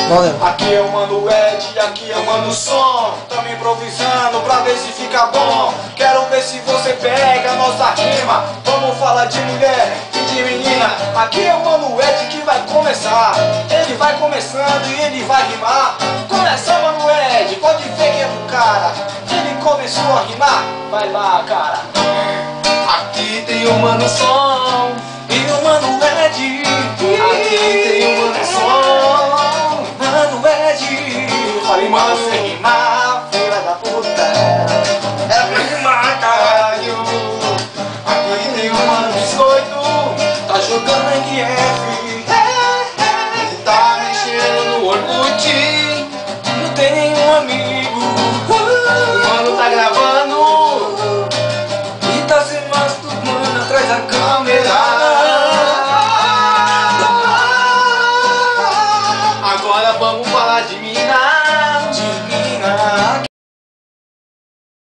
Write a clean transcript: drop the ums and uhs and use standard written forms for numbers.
Valeu. Aqui eu mando o Ed, aqui eu mando o som. Tamo improvisando pra ver se fica bom. Quero ver se você pega a nossa rima. Vamos falar de mulher e de menina. Aqui eu mando o Ed que vai começar. Ele vai começando e ele vai rimar. Começa, mano, Ed, pode ver que é o cara. Ele começou a rimar, vai lá, cara. Aqui tem o mano som e o mano Ed. Aqui tem o mano som, mano Ed. Falei, mano, sem rimar, filha da puta. É pra rimar, caralho. Aqui tem o mano biscoito, tá jogando NF. Ele tá mexendo no Orkut, não tem nenhum amigo. O mano tá gravando e tá se masturbando atrás da câmera. Agora vamos falar de mina.